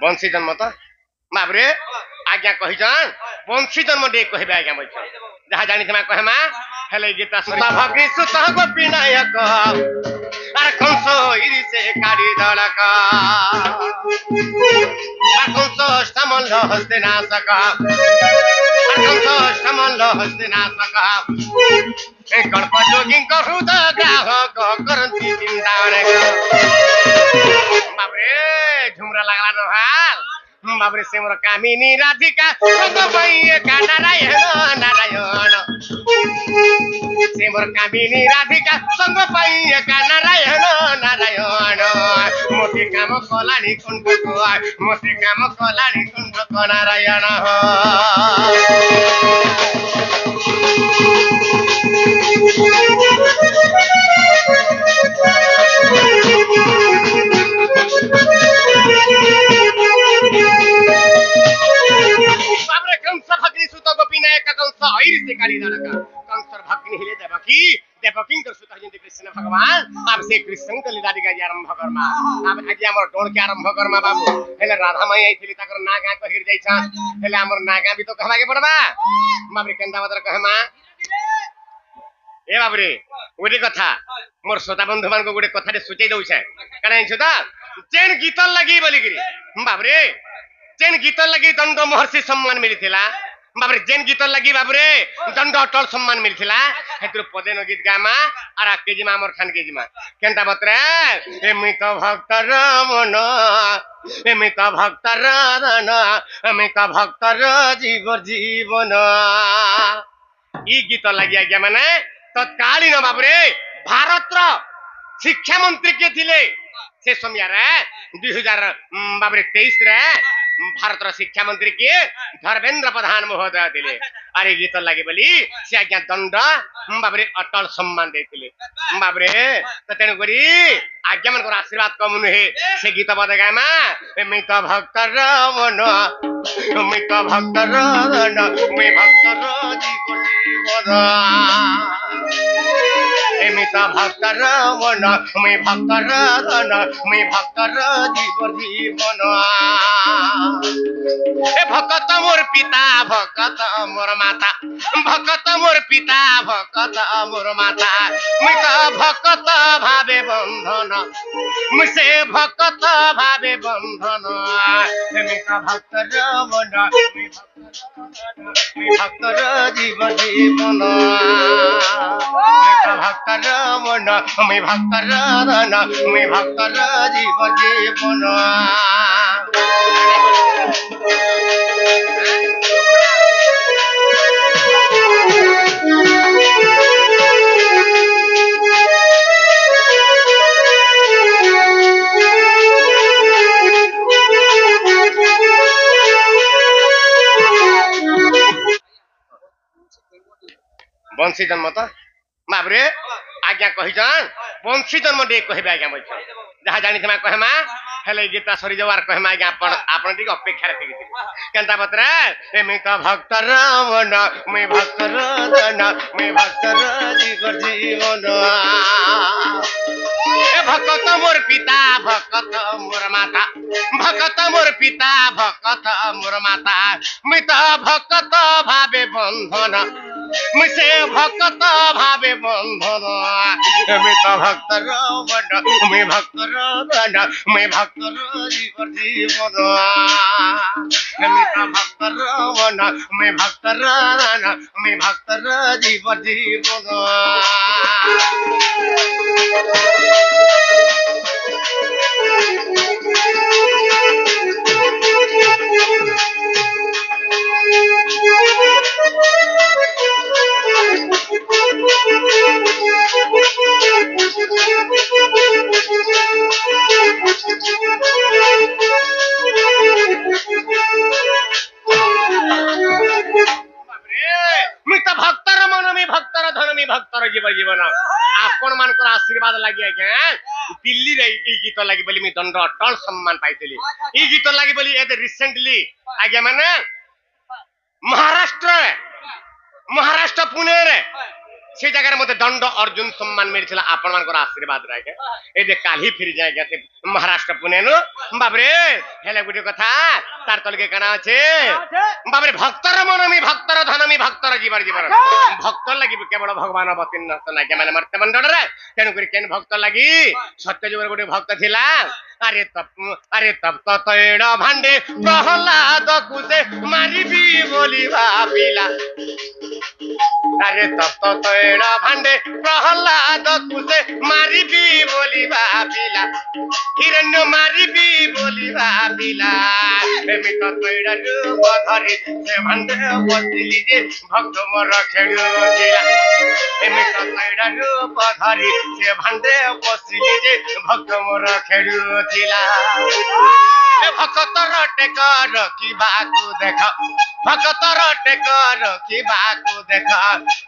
बंशी जन्म तो बाबरे आज्ञा कहीचन बंशी जन्म डे कहबे आज्ञा बोल जहाँ जानी थे कहमा हेले गीता सुता भग्नी सुत गोपी नायक आर कंस इरिसे काड़ी दलक आर कंस अष्टमल्ल हस्ते नाशक आर कंस अष्टमल्ल हस्ते नाशक ए कल्प जोगी हृदय ग्राहक करंती चिंता बाबरे झुमरा लागला न हाल बाबरे से मोर कामिनी राधिका संग पाइए का नारायण नारायण से मोर कामिनी राधिका संग पाइए का नारायण नारायण मोती काम कलानी कुंड को मोती काम कलानी कुंड को नारायण कंस भग्नि सुत गोपी नायक कंस ऐर से काली दलक कंस भग्नि हिले देवकी कर सुत जिंदे कृष्ण भगवान अब से कृष्ण के लीला दिगा आरंभ करमा अब आज हमर टोन के आरंभ करमा बाबू हेले राधा माई आइथिली ताकर नागा कहिर जाई छ हेले हमर नागा भी तो कहबा के पड़बा बाबरे केंदा बदर कहमा ए बाबरे ओडी कथा मोर श्रोता बंधु मान को गोटे कथा रे सुचै दउ छै कनै छुदा जेन गीत लगी बोली गिरी बाबरे जेन गीत लगी दंड महर्षि सम्मान मिलिथिला बाबरे जेन गीत लगी बाबरे दंड अटल सम्मान मिलिथिला हेतु पदेन गीत गामा आरा केजिमा हमर खान केजिमा केनता बतरे एमित भक्त रमन एमित भक्त रन एमित भक्त जीवन ई गीत लगी आज्ञा माने तत्कालीन बाबरे भारत शिक्षा मंत्री के थिले से समय रे 2023 रे भारत शिक्षा मंत्री के धर्मेंद्र प्रधान महोदय थिले अरे गीत लगे बोली से आज्ञा दंड बाबरे अटल सम्मान देथिले बाबरे त तेन करी आज्ञा मन आशीर्वाद कम नुहे से गीत बदगामा मित भक्त रमन मित भक्त रमन मी भक्त जीवन मित भक्त रमन मी भक्त रमन मी भक्त जीवन ए भक्त मोर पिता भक्त मोर माता भक्त मोर पिता भक्त मोर माता मित भक्त भावे बंधन मुसे भक्त भावे बंधन मित भक्त रमन मी भक्त जीवन मित भक्त रमन मी भक्त रमन मी भक्त जीवन बंशी जन्म तो बाबरे आज्ञा कहीचन बंशी जन्म डे कहबे आज्ञा बोल जहाँ जानी थे कहमा हेले गीता सरी जवार कहमा आज्ञा आपण टिक अपेक्षा रे केनता बतरा एमित भक्त रमन मी भक्त रमन मी भक्त जीवन ए भक्त मोर पिता भक्त मोर माता भक्त मोर पिता भक्त मोर माता मित भक्त भावे बंधन मुसे भक्त भावे बंधन मित भक्त रमन मी भक्त रमन मी भक्त जीवन मित भक्त रमन मी भक्त रमन मी भक्त जीवन मित भक्तर मन में भक्तर धन में भक्तर जीवन आपण मान आशीर्वाद लगी आज्ञा दिल्ली रे ई गीत लगी बोली मी दंड अटल सम्मान पाइथिली ई गीत लगी बोली ए रिसेंटली आज्ञा माने महाराष्ट्र पुणे रे से जगह मते दंड अर्जुन सम्मान मिलथिला आपण मानकर आशीर्वाद राखे ए जे काली फिर जाय गते महाराष्ट्र पुणे नु बाबरे हेले गुटे कथा तार तलके कना छे बाबरे भक्तर मनमी भक्तर धनमी भक्तर जीवन जीवन भक्त लागि केवल भगवान अवतीर्ण त लागे माने मर्त्य मंडल रे तेनु करी केन भक्त लागि सत्य जुगर गुटे भक्त थिला अरे तप तो तैण भांडे प्रहलाद कुसे मारिबी बोली भाबिला अरे तप तो तैण भांडे प्रहलाद कुसे मारिबी बोली भाबिला हिरण्य मारिबी बोली भाबिला एमि तो तैण रूप धरि से भांडे बसिली जे भक्त मोर खेडुथिला एमि तो तैण रूप धरि से भांडे बसिली जे भक्त मोर खेडुथिला ए भक्तर टेकर की बाकु देख भक्तर टेकर की बाकु देख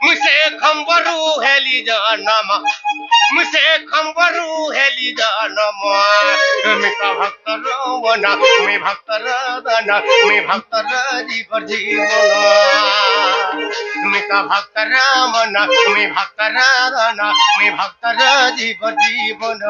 मुसे खंबरू हेली जनम मुसे खंबरू हेली जनम मी का भक्तर वन मी भक्तर दन मी भक्तर जीवन जीवन मी का भक्तर मन मी भक्तर दन मी भक्तर जीवन जीवन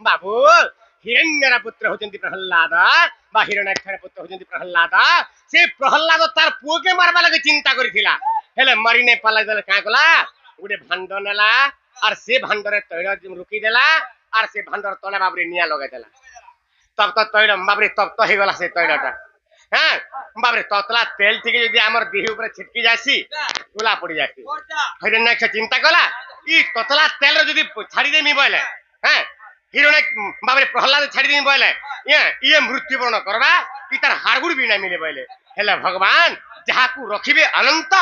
बाबू हिरण्यर पुत्र होचंती प्रहलाद बा हिरण्याक्षर पुत्र होचंती प्रहलाद से प्रहलाद तार पुओ के मारबा लगे चिंता करिथिला हेले मरी नै पाला दले का कला गुडे भांड नेला और से भांडरे तैळ रुकी देला और से भांडर तले बाबरे निया लगे देला तब तो तैळ बाबरे तब तो हे गला से तैळटा हां बाबरे ततला तेल ठीक जदी हमर देह ऊपर छिटकी जासी गोला पड़ी जासी हिरण्याक्ष चिंता कला ई ततला तेल जदी छाड़ी देमी बोले हां हिरण्य बाबरे प्रहलाद छाड़ी देमी बोले ये मृत्युवरण करबा ई तार हारगुड़ भी ना मिले बोले हेला भगवान जहाकू रखिबे अनंत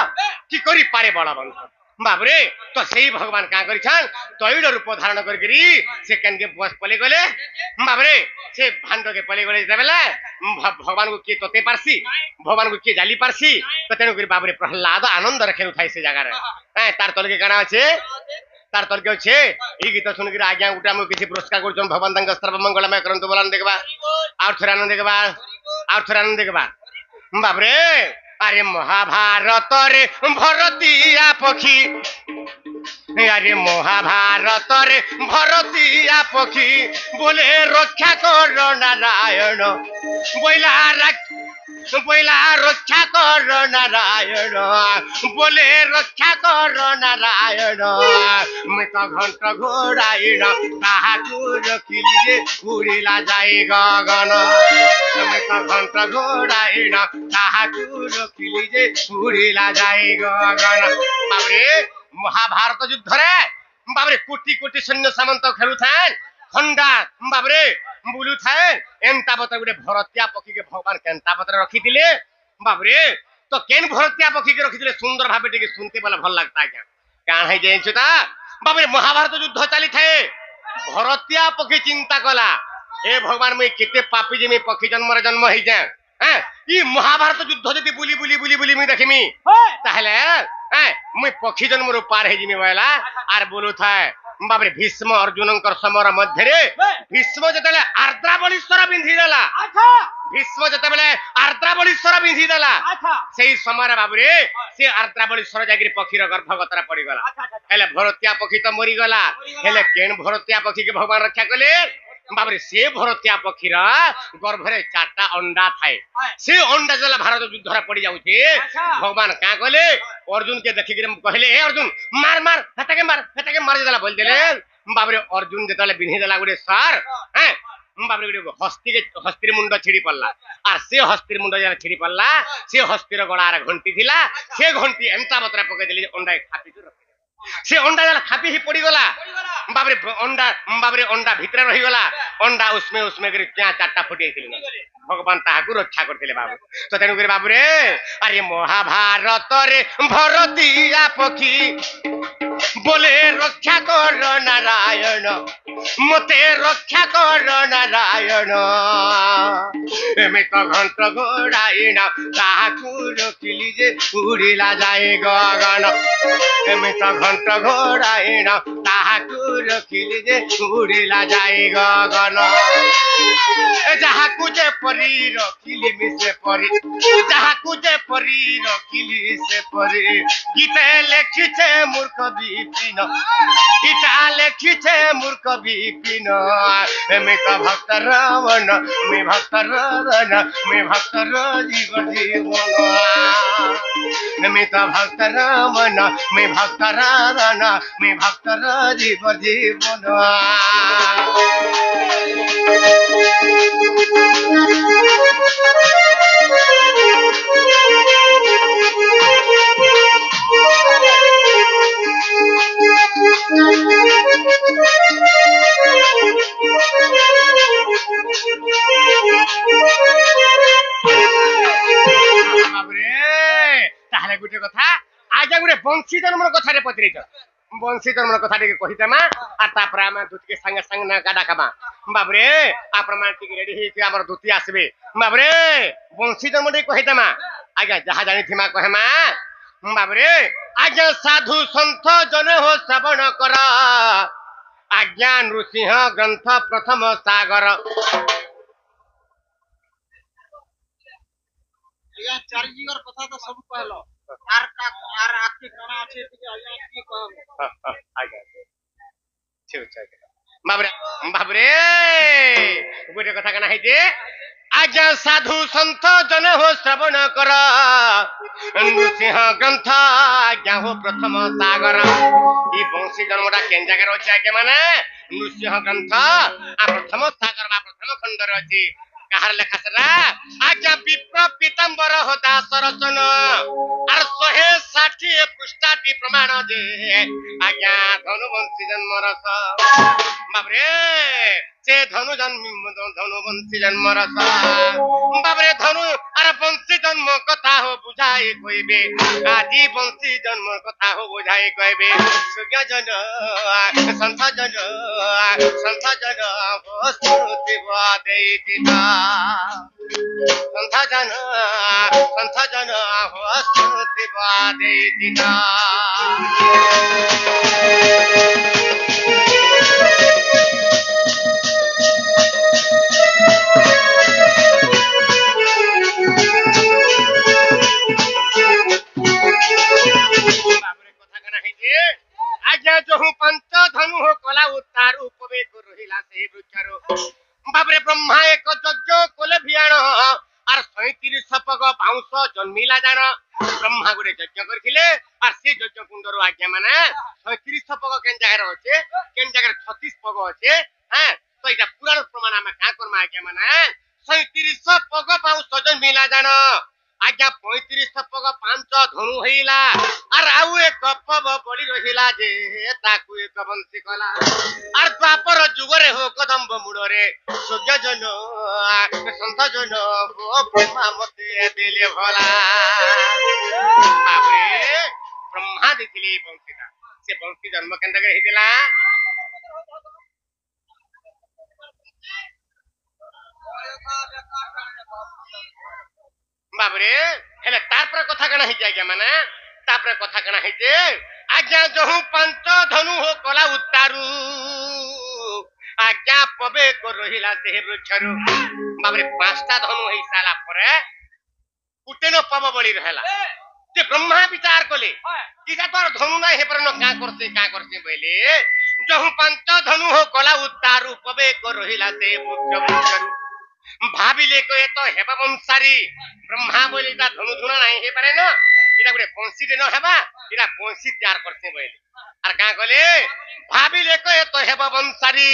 की करी पारे बलवंत बाबरे तो सही भगवान का करिछन तैळ रूप धारण करकरी से केन के बस पले गले बाबरे से भांड के पले गले देबेला भगवान को के तोते पारसी भगवान को के जाली पारसी तो तेनु करी बाबरे प्रहलाद आनंद रखेनु थाई से जगह रे तार तल के गाना আছে तार तल के আছে ई गीत सुन के आज्ञा उठा मो किसी पुरस्कार करछन भगवान तंग सर्व मंगलमय करंतु बोलन देखबा और थोर आनंद देखबा बाबरे अरे महाभारत रे भरतिया पक्षी अरे महाभारत रे भरतिया पक्षी बोले रक्षा कर नारायण बोला रक्षा कर नारायण बोले रक्षा कर नारायण मैं तो घंट घोड़ाइन ताहाकू रखिली जे उड़िला जाई गगन मैं तो घंट घोड़ाइन ताहाकू रखिली जे उड़िला जाई गगन बाबरे महाभारत युद्ध रे बाबरे कोटी कोटी सैन्य सामंत खेलु थान खंडा बाबरे बुलु थाए एंता बतर गुटे भरतिया पक्षी के भगवान केंता बतर रखी दिले बाबरे तो केन भरतिया पक्षी के रखी दिले सुंदर भाबे टिके सुनते वाला भल लगता क्या का है जेछुता बाबरे महाभारत युद्ध चली थाए भरतिया पक्षी चिंता कला ए भगवान मैं केते पापी जे मैं पक्षी जन्म रे जन्म ही जाए हैं ई महाभारत युद्ध जदी बुली बुली बुली बुली मैं देखिमी ताहले हैं मैं पक्षी जन्म रो पार हे जिमी वाला आर बोलु थाए बाबरे भीष्म अर्जुनंकर समर मध्य रे भीष्म जतले आर्द्रावलीश्वर बिंधी देला भीष्म जतले आर्द्रावलीश्वर बिंधी देला सेही समर बाबरे से आर्द्रावलीश्वर जागिरी पक्षीर गर्भगतरा पड़ी गला हेले भरतिया पक्षी तो मरी गला हेले केन भरतिया पक्षी के भगवान रक्षा कले बाबरे से भरतिया पक्षीर गर्भरे 4टा अंडा थाए से अंडा जला भारत युद्ध रे पड़ी जाउछे भगवान का कले अर्जुन के देखि के कहले हे अर्जुन मार मार हटाके मार देला बोल देले बाबरे अर्जुन जतले बिन्ही देला गुडे सर हैं बाबरे गुडे हस्तिर मुंड छिड़ी पड़ला आ से हस्तिर मुंड जला छिड़ी पड़ला से हस्तिर गळार घंटी थिला से घंटी एंता बतरा पके देली अंडा खापी रखी से अंडा जला खापी ही पड़ी गला बाबरे अंडा भितर रही गला अंडा उसमें करी क्या 4टा फुटी थिली भगवान ताहाकू रक्षा करथिले बाबू तो तेनु करी बाबू रे अरे महाभारत रे भरतिया पक्षी बोले रक्षा कर नारायण मते रक्षा कर नारायण एमे तो घंट घोड़ाई ना ताकू रखिली जे उड़िला जाए गगन एमे तो घंट घोड़ाई ना ताकू रखिली जे उड़िला जाए गगन ଯାହାକୁ ଯେ ପରି ରଖିଲି ମିଶେ ପରି ଯାହାକୁ ଯେ ପରି ରଖିଲି ସେ ପରି ଗୀତେ ଲେଖିଛେ ମୂର୍ଖ ବିପିନ ଗୀତା ଲେଖିଛେ ମୂର୍ଖ ବିପିନ ଏମିତ ଭକ୍ତ ରମନ ମି ଭକ୍ତ ରନ ମି ଭକ୍ତର ଜୀବନ ଏମିତ ଭକ୍ତ ରମନ ମି ଭକ୍ତ ରନ ମି ଭକ୍ତର ଜୀବନ তাহলে গোটে কথা আজ গোটে বংশী জন্মর কথারে পচরেছ বংশী জন্মর কথা টিকে কহিদেমা আর তারপরে আমি দুটিকে সাঙ্গে সাঙ্গে না গাডা খামা বাবরে আপন মানে টিকে রেডি হইছে আমার দুটি আসবে বাবরে বংশী জন্ম টিকে কহিদেমা আজ্ঞা যাহা জানিথিমা কহেমা বাবরে আজ্ঞা সাধু সন্থ জনে হো শ্রবণ কর আজ্ঞা নৃসিংহ গ্রন্থ প্রথম সাগর चारिजीगर कथा तो सब कहलो आर आके कणा আছে টিকে আইয়া কি কম আজ্ঞা ঠিক আছে বাবরে বাবরে গোটে কথা কানা হইছে আজ্ঞা সাধু সন্থ জন হো শ্রবণ কর নৃসিংহ গ্রন্থ আজ্ঞা হো প্রথম সাগর এই বংশী জন্মটা কেন জায়গায় আছে আজ্ঞা মানে নৃসিংহ গ্রন্থ আর প্রথম সাগর বা প্রথম খণ্ডরে আছে কাহার লেখা সেটা আজ্ঞা বিপ্র পীতাম্বর হো দাস রচন আর 160 পৃষ্ঠাটি প্রমাণ যে আজ্ঞা ধনুবংশী জন্ম রস বাবরে সে ধনুবংশী জন্ম রস বাবরে ধনু আর বংশী জন্ম কথা হো বুঝাই কইবে আজি বংশী জন্ম কথা হো বুঝাই কইবে সূর্য জন সন্থ জন স্মৃতি বাদেইতি সন্থ জন স্মৃতি বাদেইতি আজ্ঞা যহু পঞ্চ ধনু হো কলা উত্তার উপবেগ রহিলা সেই বৃক্ষর বাবরে ব্রহ্মা এক যজ্ঞ কোলে ভিয়াণ আর 37 পগ বাউঁশ জন্মিলা জান ব্রহ্মা গুড়ে যজ্ঞ করিলে আর সেই যজ্ঞ কুণ্ডর আজ্ঞা মানে 37 পগ কেন জায়গায় আছে কেন জায়গায় 36 পগ আছে হ্যাঁ তো এটা পুরাণ প্রমাণ আমি কা করমা আজ্ঞা মানে 37 পগ বাউঁশ জন্মিলা জান আজ্ঞা 35 পগ 5 ধনু হইলা আর আউ এক পব বলি রহিলা যে তাকু এক বংশী কলা আর দ্বাপর যুগরে হো কদম্ব মূড়রে সূর্য জন সন্থ জন ব্রহ্মা মতে দিলে ভলা বাবরে ব্রহ্মা দিছিলে বংশীটা সে বংশী জন্ম কেন জায়গায় হইতিলা বাবরে হেলে তারপরে কথা কানা হইছে আজ্ঞা মানে তারপরে কথা কানা হইছে আজ্ঞা যহু পঞ্চ ধনু হো কলা উত্তারু আজ্ঞা পবে রহিলা সে বৃক্ষরু বাবরে 5টা ধনু হই সালা পরে কুটেন পব বলি রহিলা যে ব্রহ্মা বিচার কলে ইটা তো আর ধনু নাই হে পরন কা করছে বইলে যহু পঞ্চ ধনু হো কলা উত্তারু পবে রহিলা সে বৃক্ষরু ভাবিলে কয়ে তো হেবা বংশারি ব্রহ্মা বলি তা ধনু ধুনা নাই হে পারে না এটা গোটে বংশীতে ন হেবা এটা বংশী তৈয়ার করছে বইলে আর কা কলে ভাবিলে কয়ে তো হেবা বংশারি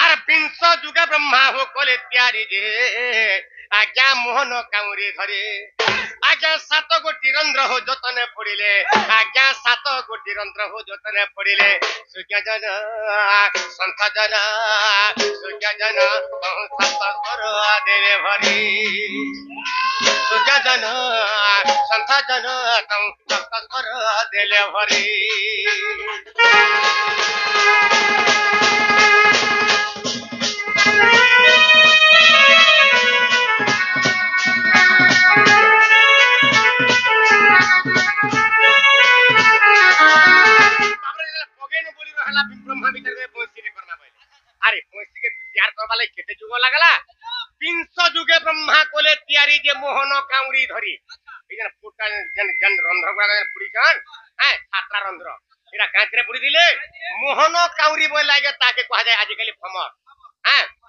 আর বিংশ যুগে ব্রহ্মা হো কলে তৈয়ারি যে আজ্ঞা মোহন কাউরি ধরে আজ্ঞা 7 গোটি রন্ধ্র হো যতনে পড়িলে আজ্ঞা 7 গোটি রন্ধ্র হো যতনে পড়িলে সূর্য জন সন্থ জন সূর্য জন সপ্ত স্বর দেবে ভরি সূর্য জন সন্থ জন সপ্ত স্বর देले भरी ब्रह्मा विचार करे पंसी के करना पहले अरे पंसी के तैयार करबा ले केते जुग लागला 300 जुगे ब्रह्मा कोले तैयारी जे मोहन काउरी धरी इजन फुटा जन जन रंध्र गुडा पुरी छन छात्रा रंध्र एरा कांचरे पुरी दिले मोहन काउरी बोल लागे ताके कहा जाय आज काली फेमस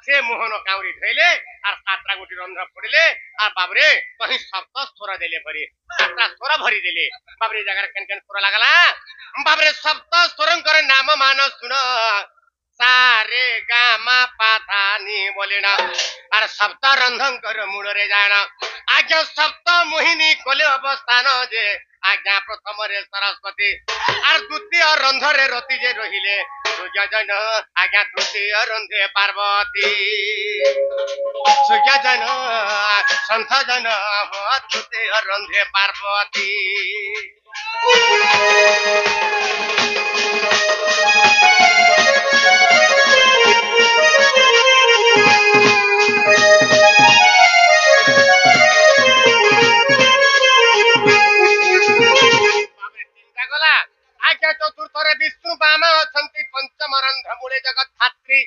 से मोहन काउरी धइले और छात्रा गोटी रंध्र पड़िले और बाबरे कहीं सप्त स्वर देले भरी छात्रा स्वर भरी देले बाबरे जगह केन केन स्वर लागला बाबरे सप्त स्वरंकर नाम मान सुन सारे गामा पाथानी बोलेना और सप्त रंधंकर मुड़रे जाना आज सप्त मोहिनी कोले अवस्थान जे आज्ञा प्रथम रे सरस्वती और द्वितीय रंधरे रति जे रहिले सूर्यजन आज्ञा तृतीय रंधे पार्वती सूर्यजन संथजन तृतीय रंधे पार्वती चतुर्थरे विष्णु बामा अछंती पंचम रंध्र मूले जगत धात्री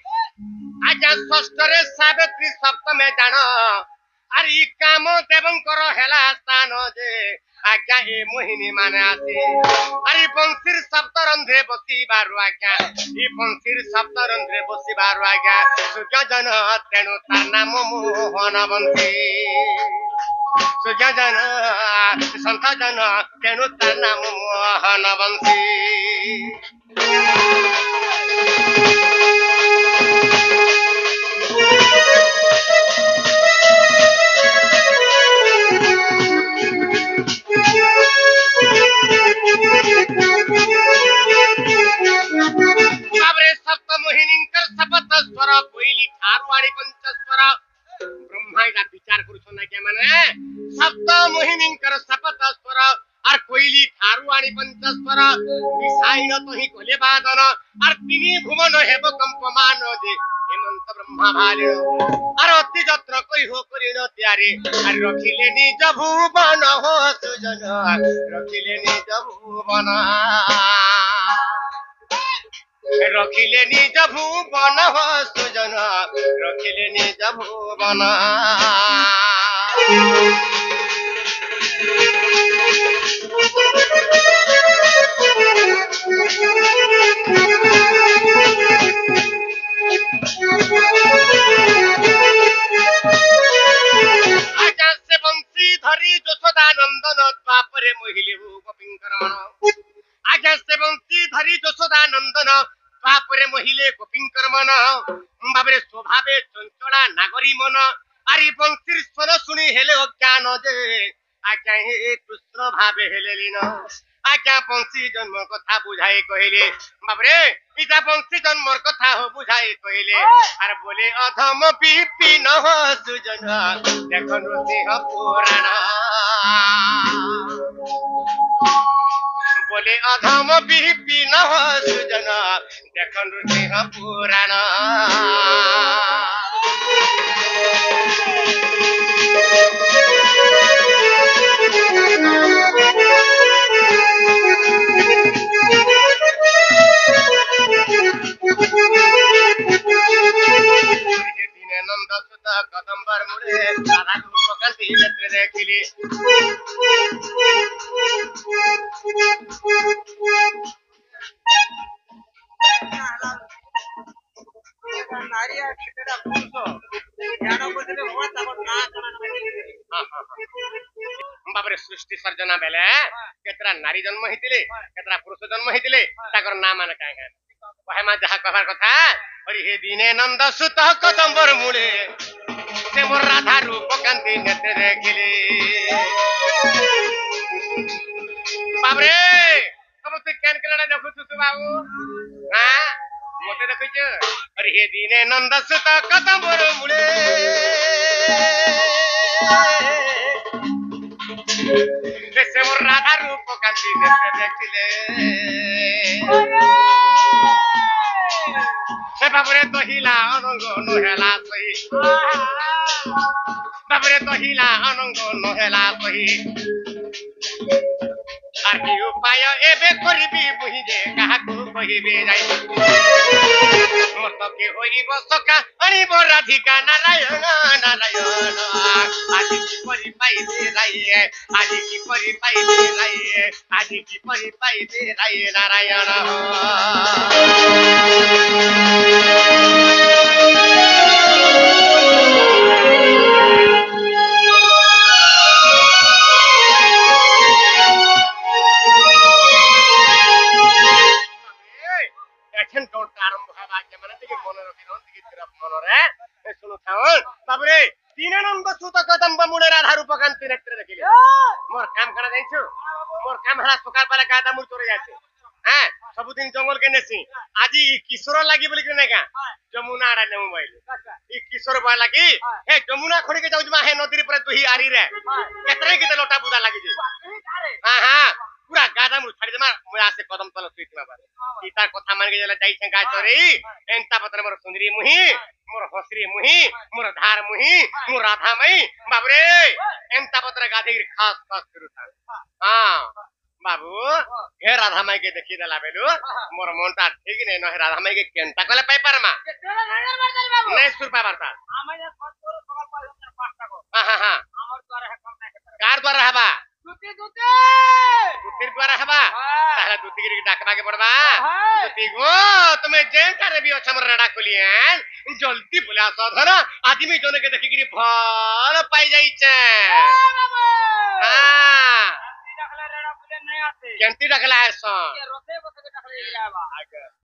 आज षष्ठरे सावित्री सप्तमे जान अरे ई काम देवंकर हेला स्थान जे आज्ञा ए मोहिनी माने आसी अरे पंसीर सप्त रंध्रे बसी बारु आज्ञा ई पंसीर सप्त रंध्रे बसी बारु आज्ञा सूर्य जन तेणु तार नाम मोहन बंसी सूर्य जन संत जन तेणु तार नाम मोहन बंसी सप्त मोहिनींकर शपथ स्वर कोइली ठारवाणी पंचस्वर ब्रह्मा का विचार करू ना क्या माने सप्त मोहिनींकर शपथ स्वर और कोइली ठारवाणी पंचस्वर विसाइन तो ही कोले बादन और तिनी भुवन हेब कंपमान जे हेमंत ब्रह्मा भाले और अति जत्र कोई हो करिन त्यारे और रखिले निज भुवन हो सुजन रखिले निज भुवन रखिले निज भुवन हो सुजन रखिले निज भुवन आकाश से बंसी धरी यशोदानंदन द्वापरे मोहिले गोपिंकर मन आकाश से बंसी धरी यशोदानंदन द्वापरे मोहिले गोपिंकर मन बाबरे स्वभावे चंचला नागरी मन आरी बंसीर स्वर सुनी हेले अज्ञान जे आज्ञा हे कृष्ण भावे हेले लीन आज्ञा बंसी जन्म कथा बुझाए कहले बाबरे इता बंसी जन्म कथा हो बुझाए कहले आर बोले अधम विपिन हो सुजन देखनु सिंह पुराण बोले अधम विपिन हो सुजन देखनु सिंह पुराण नंद सुत कदम्बर मुड़े राधा रूपकंती नेत्र देखिली नारिया केतेटा पुरुष ध्यान करले भगवान ताको ना कना बाबरे सृष्टि सर्जना बेले केतरा नारी जन्म हितिले केतरा पुरुष जन्म हितिले ताकर नाम मान काय काय कहे मा जहा कहर कथा अरे हे दिने नंद सुत कदम्बर मुड़े से मोर राधा रूपकंती नेत्र देखिली बाबरे अब तू केन केलडा देखु तू बाबू हां मोटे देखछ अरे हे दिने नंद सुत कदम्बर मुड़े से मोर राधा रूपकंती ଅତି ନେତ୍ରେ ଦେଖିଲେ ଏ ବାବୁରେ ଦହିଲା ଅନଙ୍ଗ ନହେଲା ସହି ବାବୁରେ ଦହିଲା ଅନଙ୍ଗ ନହେଲା ସହି আর কি উপায় এবে করিবি বুঝি যে কাহাকু কহিবে যাই মোর তো কে হইব সখা আনিব রাধিকা নারায়ণ নারায়ণ আজি কি করি পাইবে রাইয়ে আজি কি করি পাইবে রাইয়ে আজি কি করি পাইবে রাইয়ে নারায়ণ এখন দৌড়টা আরম্ভ হওয়া আগে মানে থেকে মনে রকিরন থেকে তিরপ মনরে শুনু থাও বাবুরে তিন নম্বর সুত কদম্ব মুড়ে রাধা রূপকান্তি নেত্রে দেখিলে মোর কাম করা যাইছো মোর কাম হারা সকাল বেলা গাদা মুড় চলে যাচ্ছে হ্যাঁ सबुदिन जंगल के नेसी आज किशोर लगी बोली कि नेका जमुना आड़ा ने मोबाइल किशोर बा लगी हे जमुना खड़ी के जाउ जमा हे नदी पर दुही आरी रे केतरे के लोटा बुदा लगी जी हां हां पूरा गादा मुड़ छाड़ी दमा मोया से कदम तल सुइत मा बारे सीता कथा मान के जला जाई से गा चोरी एंता पत्र मोर सुंदरी मुही मोर हसरी मुही मोर धार मुही मोर राधा मई बाबरे एंता पत्र गादी खास खास करूता हां बाबू हे राधा माई के देखी देला बेलू मोर मनटा ठीक नै न राधा माई के केनता कले पाई पारमा नै सुर पाई पारता हां हां हां हमर द्वारा है कम नै कार द्वारा हबा दुती द्वारा हबा ताला दुती के डाकबा के पड़बा दुती गो तुम्हें जेन करे भी छमर रडा खोलिए जल्दी बोला साधन आदमी जोने के देखि गिरी भल पाई जाई छे हां केंती रखला है सो